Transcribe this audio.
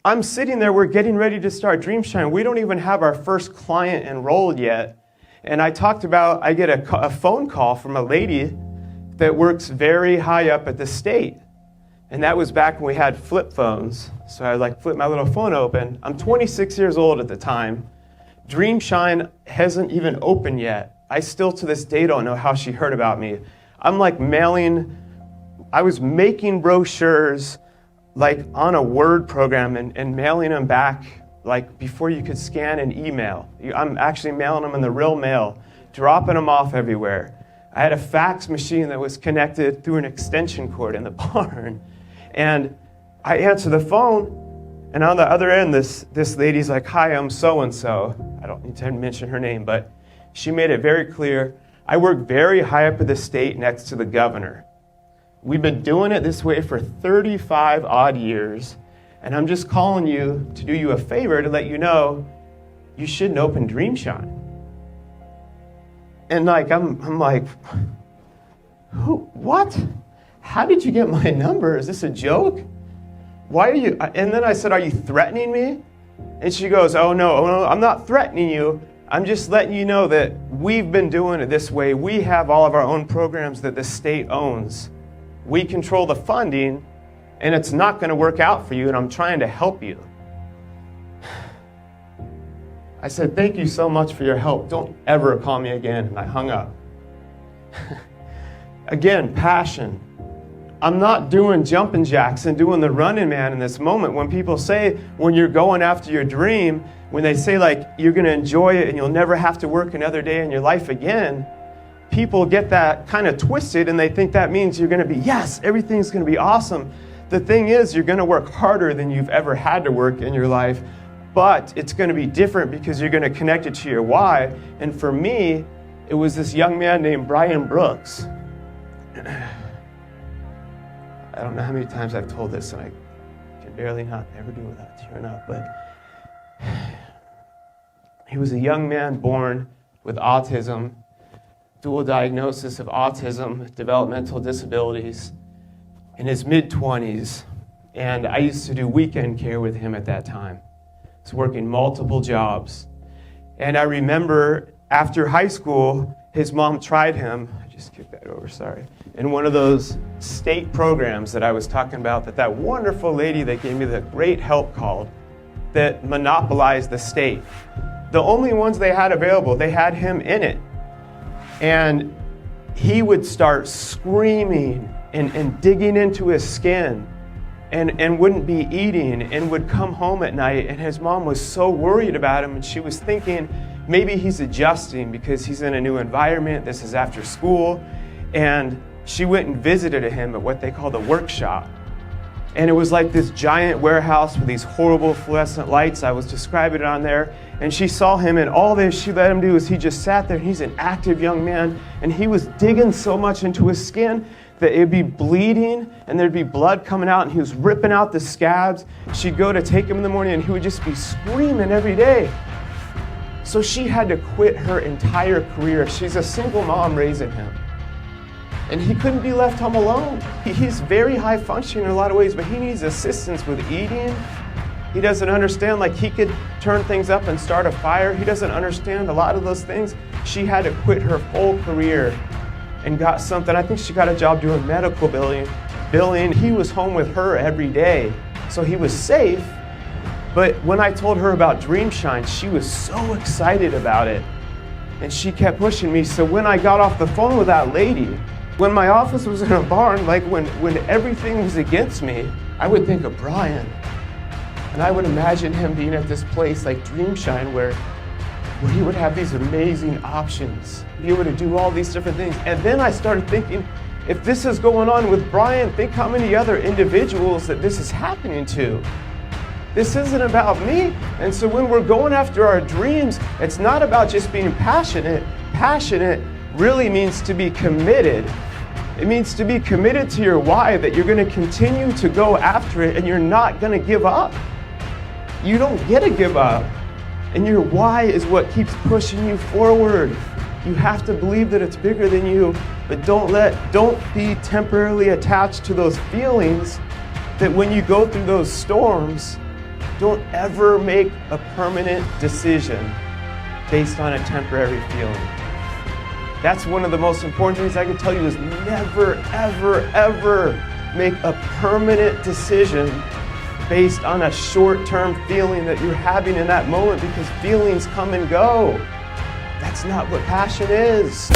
I'm sitting there, we're getting ready to start Dreamshine. We don't even have our first client enrolled yet. And I get a phone call from a lady that works very high up at the state. And that was back when we had flip phones. So I flipped my little phone open. I'm 26 years old at the time. Dreamshine hasn't even opened yet. I still to this day don't know how she heard about me. I'm I was making brochures on a Word program and mailing them back before you could scan and email. I'm actually mailing them in the real mail, dropping them off everywhere. I had a fax machine that was connected through an extension cord in the barn. And I answer the phone, and on the other end, this lady's like, "Hi, I'm so-and-so." I don't need to mention her name, but she made it very clear. I work very high up at the state next to the governor. We've been doing it this way for 35 odd years, and I'm just calling you to do you a favor to let you know you shouldn't open Dreamshine. And I'm like, who? What? How did you get my number? Is this a joke? Why are you? And then I said, "Are you threatening me?" And she goes, oh no, I'm not threatening you. I'm just letting you know that we've been doing it this way. We have all of our own programs that the state owns. We control the funding, and it's not going to work out for you, and I'm trying to help you. I said, "Thank you so much for your help. Don't ever call me again." And I hung up. Again, passion. I'm not doing jumping jacks and doing the running man in this moment. When people say, when you're going after your dream, when they say you're going to enjoy it and you'll never have to work another day in your life again, people get that kind of twisted and they think that means you're going to be, yes, everything's going to be awesome. The thing is, you're going to work harder than you've ever had to work in your life, but it's going to be different because you're going to connect it to your why. And for me, it was this young man named Brian Brooks. I don't know how many times I've told this, and I can barely not ever do without tearing up, but he was a young man born with autism, dual diagnosis of autism, developmental disabilities, in his mid-20s, and I used to do weekend care with him at that time. I was working multiple jobs, and I remember after high school, his mom tried him, I just kicked that over, sorry, in one of those state programs that I was talking about, that wonderful lady that gave me the great help called, that monopolized the state. The only ones they had available, they had him in it. And he would start screaming and digging into his skin and wouldn't be eating and would come home at night, and his mom was so worried about him, and she was thinking maybe he's adjusting because he's in a new environment. This is after school. And she went and visited him at what they called a workshop. And it was like this giant warehouse with these horrible fluorescent lights. I was describing it on there. And she saw him, and all this she let him do is he just sat there. He's an active young man, and he was digging so much into his skin that it'd be bleeding and there'd be blood coming out, and he was ripping out the scabs. She'd go to take him in the morning, and he would just be screaming every day. So she had to quit her entire career. She's a single mom raising him. And he couldn't be left home alone. He's very high functioning in a lot of ways, but he needs assistance with eating. He doesn't understand, he could turn things up and start a fire. He doesn't understand a lot of those things. She had to quit her whole career and got something. I think she got a job doing medical billing. He was home with her every day, so he was safe. But when I told her about Dreamshine, she was so excited about it. And she kept pushing me. So when I got off the phone with that lady, when my office was in a barn, when everything was against me, I would think of Brian. And I would imagine him being at this place like Dreamshine where he would have these amazing options, be able to do all these different things. And then I started thinking, if this is going on with Brian, think how many other individuals that this is happening to. This isn't about me. And so when we're going after our dreams, it's not about just being passionate. Passionate really means to be committed. It means to be committed to your why, that you're going to continue to go after it and you're not going to give up. You don't get to give up. And your why is what keeps pushing you forward. You have to believe that it's bigger than you, but don't be temporarily attached to those feelings that when you go through those storms, Don't ever make a permanent decision based on a temporary feeling. That's one of the most important things I can tell you is never, ever, ever make a permanent decision based on a short-term feeling that you're having in that moment, because feelings come and go. That's not what passion is.